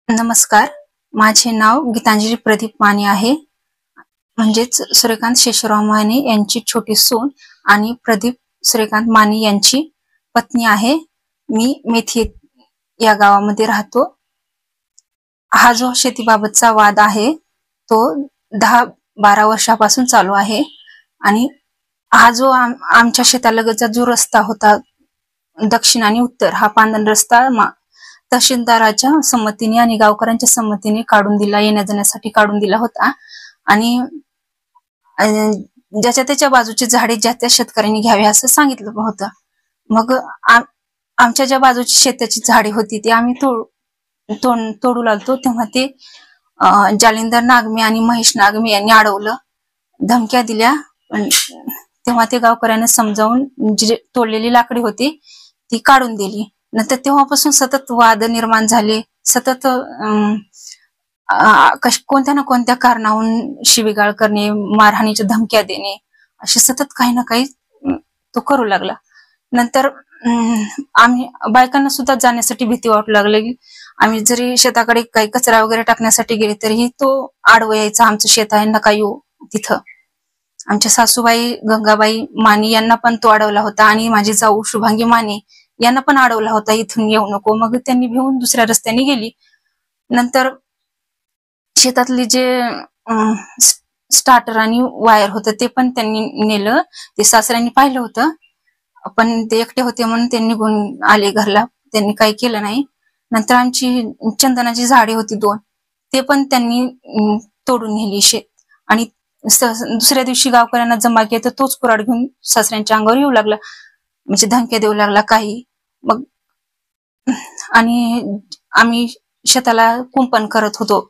नमस्कार. माझे नाव गीतांजली प्रदीप माने आहे. म्हणजेच सूर्यकांत शेषराव माने यांची छोटी सून आणि प्रदीप सूर्यकांत माने यांची पत्नी आहे. मी मेथी या गावामध्ये राहतो. हा जो शेतीबाबतचा वाद आहे तो 10-12 वर्षापासून चालू आहे. आणि हा जो आमच्या शेतालगतचा जो रस्ता होता, दक्षिण आणि उत्तर, हा पांदन रस्ता तहसीलदाराच्या संमतीने आणि गावकऱ्यांच्या संमतीने काढून दिला, येण्या जाण्यासाठी काढून दिला होता. आणि ज्याच्या त्याच्या बाजूची झाडे ज्या त्या शेतकऱ्यांनी घ्यावे असं सांगितलं होतं. मग आमच्या ज्या बाजूची शेताची झाडे होती ती आम्ही तोडू लागतो, तेव्हा ते जालिंदर नागमे आणि महेश नागमे यांनी अडवलं, धमक्या दिल्या. तेव्हा ते गावकऱ्यांना समजावून जी तोडलेली लाकडी होती ती काढून दिली. नंतर तेव्हापासून सतत वाद निर्माण झाले. सतत कोणत्या ना कोणत्या कारणावरून शिवीगाळ करणे, मारहाणीच्या धमक्या देणे, असे सतत काही ना काही तो करू लागला. नंतर आम्ही बायकांना सुद्धा जाण्यासाठी भीती वाटू लागली. आम्ही जरी शेताकडे काही कचरा वगैरे टाकण्यासाठी गेले तरीही तो आडवं यायचा, आमचं शेत आहे नका येऊ तिथं. आमच्या सासूबाई गंगाबाई माने यांना पण तो अडवला होता आणि माझी जाऊ शुभांगी माने यांना पण अडवला होता, इथून येऊ नको. मग त्यांनी भिवून दुसऱ्या रस्त्याने गेली. नंतर शेतातली जे स्टार्टर आणि वायर होतं ते पण त्यांनी नेलं. ते सासऱ्यांनी पाहिलं होतं, पण ते एकटे होते म्हणून ते निघून आले घरला, त्यांनी काही केलं नाही. नंतर आमची चंदनाची झाडे होती 2, ते पण त्यांनी तोडून नेली शेत. आणि दुसऱ्या दिवशी गावकऱ्यांना जमा केलं तर तोच कुऱ्हाड घेऊन सासऱ्यांच्या अंगावर येऊ लागला, म्हणजे धमक्या देऊ लागला काही. मग आणि आम्ही शेताला कुंपण करत होतो,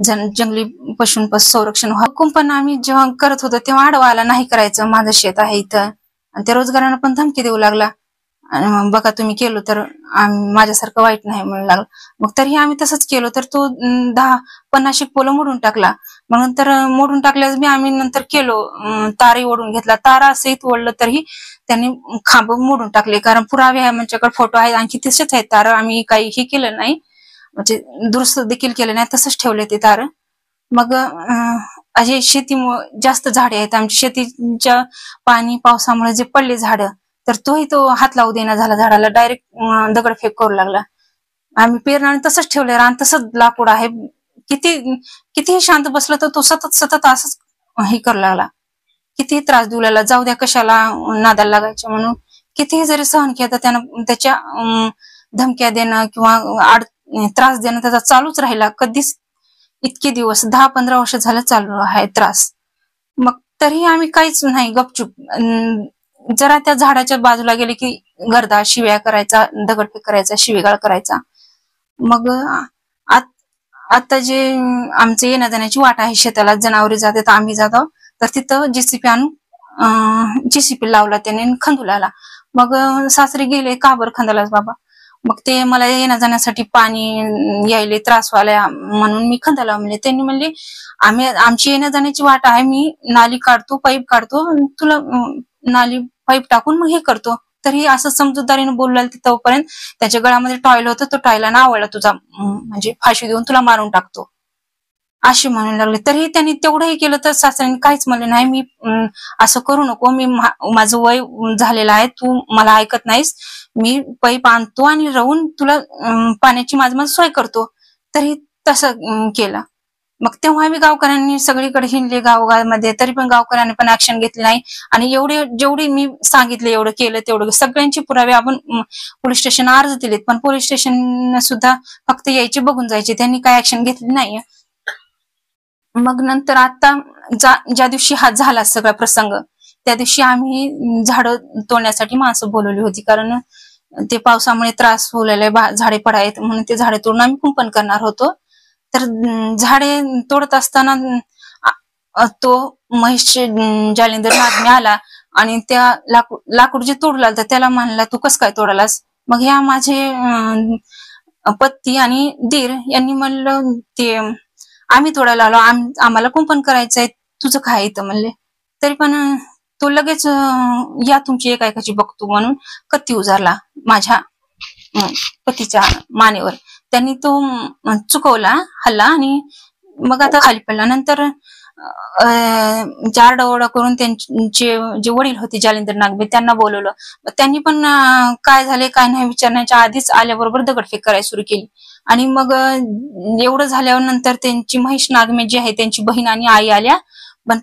जंगली पशूंपासून संरक्षण. कुंपण आम्ही जेव्हा करत होतो तेव्हा आडवा आला, नाही करायचं, माझं शेत आहे इथं. आणि त्या रोजगारांना पण धमकी देऊ लागला, बघा तुम्ही केलं तर माझ्यासारखं वाईट नाही म्हणू लागला. मग तरीही आम्ही तसंच केलं तर तो 10-50 पोलं मोडून टाकला. मग नंतर मोडून टाकल्यास बी आम्ही नंतर केलो, तारही ओढून घेतला. तारा सहित ओढलं तरीही त्यांनी खांब मोडून टाकले, कारण पुरावे आहे, माझ्याकडे फोटो आहे, आणखी तसेच आहेत तार. आम्ही काही हे केलं नाही, म्हणजे दुरुस्त देखील केलं नाही, तसंच ठेवले ते तार. मग असे शेतीमुळे जास्त झाडे आहेत आमच्या शेतीच्या, पाणी पावसामुळे जे पडले झाड, तर तो हात लावू देणार झाला झाडाला, डायरेक्ट दगडफेक करू लागला. आम्ही पेरणार तसंच ठेवले, रान तसंच लाकूड आहे. कितीही शांत बसलं तर तो सतत असंच हे करू लागला, कितीही त्रास देऊ लागला. जाऊ द्या, कशाला नादाला लागायचे म्हणून कितीही जरी सहन केलं तर त्यानं त्याच्या धमक्या देणं किंवा त्रास देणं त्याचा चालूच राहिला. कधीच इतके दिवस 10-15 वर्ष झालं चालू आहे त्रास. मग तरीही आम्ही काहीच नाही, गपचूप. जरा त्या झाडाच्या बाजूला गेले की गर्दा, शिव्या करायचा, दगडफेक करायचा, शिवीगाळ करायचा. मग आता जे आमचे येण्या जाण्याची वाट आहे, शेताला जनावरे जातात, आम्ही जातो, तर तिथं जेसीपी आणून जेसीपी लावला त्याने, खंदू लागला. मग सासरे गेले, का बरं खंदालाच बाबा? मग ते मला येण्या जाण्यासाठी पाणी यायले त्रास व्हायला म्हणून मी खंदाला म्हणले. त्यांनी म्हणले आमची येण्या जाण्याची वाट आहे, मी नाली काढतो, पाईप काढतो, तुला नाली पाईप टाकून मग हे करतो. तरी असं समजूतदारीने बोलला. तोपर्यंत त्याच्या गळ्यामध्ये टॉयल होतं, तो टॉयलानं आवडला तुझा, म्हणजे फाशी देऊन तुला मारून टाकतो असे म्हणू लागले. तरीही त्यांनी तेवढंही केलं तर सासऱ्यांनी काहीच म्हणले नाही, मी असं करू नको, मी माझं वय झालेलं आहे, तू मला ऐकत नाहीस, मी पाईप आणतो आणि राहून तुला पाण्याची माझं सोय करतो. तरी तसं केलं. मग तेव्हा मी गावकऱ्यांनी सगळीकडे हिंडले गावगावमध्ये, तरी पण गावकऱ्यांनी पण ऍक्शन घेतली नाही. आणि जेवढी मी सांगितले एवढं केलं तेवढं, सगळ्यांचे पुरावे आपण पोलीस स्टेशन अर्ज दिलेत, पण पोलीस स्टेशन सुद्धा फक्त यायचे, बघून जायचे, त्यांनी काय ऍक्शन घेतली नाही. मग नंतर आता ज्या दिवशी हा झाला सगळा प्रसंग, त्या दिवशी आम्ही झाडं तोडण्यासाठी माणसं बोलवली होती, कारण ते पावसामुळे त्रास होलेले, झाडे पडायत म्हणून ते झाडे तोडून आम्ही कुंपण करणार होतो. तर झाडे तोडत असताना तो महेश जालिंदर नागमे आला आणि त्या लाकूड जे तोडू लागलं त्याला म्हणला, तू कस काय तोडालास? मग ह्या माझे पती आणि दीर यांनी म्हणलं, ते आम्ही तोडायला आलो, आम्हाला कुंपण करायचंय, तुझं काय इथं म्हणले. तरी पण तो लगेच या तुमची एकाएकाची बघतो म्हणून कत्ती उजारला माझ्या पतीच्या मानेवर. त्यांनी तो चुकवला हल्ला आणि मग आता खाली पडला. नंतर आरडाओरडा करून त्यांचे जे वडील होते जालिंदर नागबे त्यांना बोलवलं. त्यांनी पण काय झाले काय नाही विचारण्याच्या आधीच आल्याबरोबर दगडफेक करायला सुरू केली. आणि मग एवढं झाल्यावर नंतर त्यांची महेश नागमे जी आहे त्यांची बहीण आणि आई आल्या. पण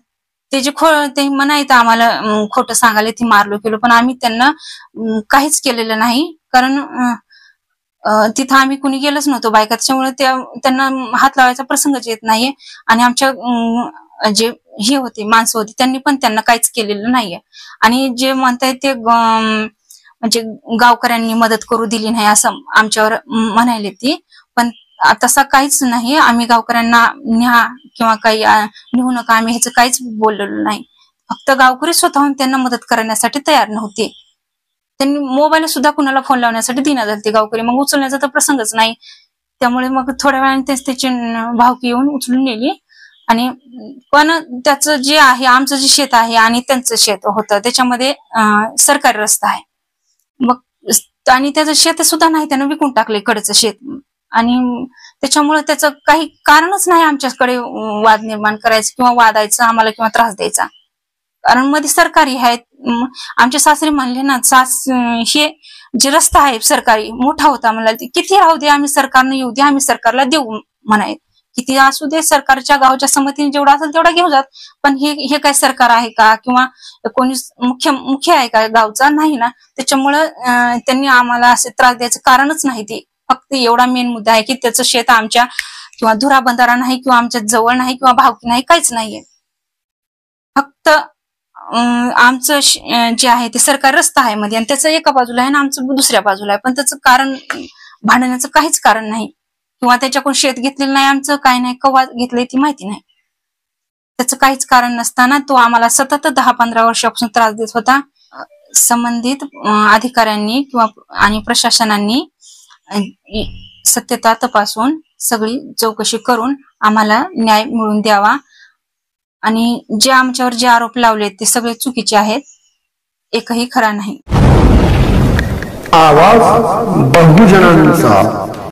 ते म्हणायचं आम्हाला खोटं सांगायला ती मारलो केलं, पण आम्ही त्यांना काहीच केलेलं नाही. कारण तिथं आम्ही कुणी गेलोच नव्हतो बायका, त्याच्यामुळे त्यांना हात लावायचा प्रसंगच येत नाहीये. आणि आमच्या जे हे होते माणसं होती त्यांनी पण त्यांना काहीच केलेलं नाहीये. आणि जे म्हणतायत ते म्हणजे गावकऱ्यांनी मदत करू दिली नाही असं आमच्यावर म्हणायले ती, पण तसं काहीच नाही. आम्ही गावकऱ्यांना न्या किंवा काही नेऊ नका आम्ही ह्याचं काहीच बोललेलो नाही. फक्त गावकरी स्वतःहून त्यांना मदत करण्यासाठी तयार नव्हते. त्यांनी मोबाईल सुद्धा कुणाला फोन लावण्यासाठी दिना झालते गावकरी, मग उचलण्याचा तर प्रसंगच नाही. त्यामुळे मग थोड्या वेळाने त्याची भावकी येऊन उचलून नेली. आणि पण त्याचं जे आहे आमचं जे शेत आहे आणि त्यांचं शेत होतं त्याच्यामध्ये सरकारी रस्ता आहे. मग आणि त्याचं शेत सुद्धा नाही, त्यानं विकून टाकले कडचं शेत. आणि त्याच्यामुळे त्याचं काही कारणच नाही आमच्याकडे वाद निर्माण करायचं किंवा वादायचं आम्हाला किंवा त्रास द्यायचा. कारण मध्ये सरकारी आहेत. आमचे सासरे म्हणले ना हे जे रस्ता आहे सरकारी मोठा होता म्हणला किती राहू दे आम्ही सरकारनं येऊ दे आम्ही सरकारला देऊ म्हणायत, किती असू दे सरकारच्या गावच्या संमतीने जेवढा असेल तेवढा घेऊ जात. पण हे काय सरकार आहे का किंवा कोणी मुख्य आहे का गावचा नाही ना. त्याच्यामुळं त्यांनी आम्हाला असे त्रास द्यायचं कारणच नाही. ते फक्त एवढा मेन मुद्दा आहे की त्याचं शेत आमच्या किंवा धुरा बंधारा नाही किंवा आमच्या जवळ नाही किंवा भावकी नाही काहीच नाहीये. फक्त आमचं जे आहे ते सरकारी रस्ता आहे मध्ये आणि त्याचं एका बाजूला आहे आणि आमचं दुसऱ्या बाजूला आहे. पण त्याचं कारण भांडण्याचं काहीच कारण नाही किंवा त्याच्याकडून शेत घेतलेलं नाही आमचं काय नाही, कवा घेतलंय ती माहिती नाही. त्याचं काहीच कारण नसताना तो आम्हाला सतत 10-15 वर्षापासून त्रास देत होता. संबंधित अधिकाऱ्यांनी किंवा आणि प्रशासनाने सत्यता तपासून सगळी चौकशी करून आम्हाला न्याय मिळवून द्यावा. आणि जे आमच्यावर जे आरोप लावलेत ते सगळे चुकीचे आहेत, एकही खरा नाही. आवाज बहुजनांचा.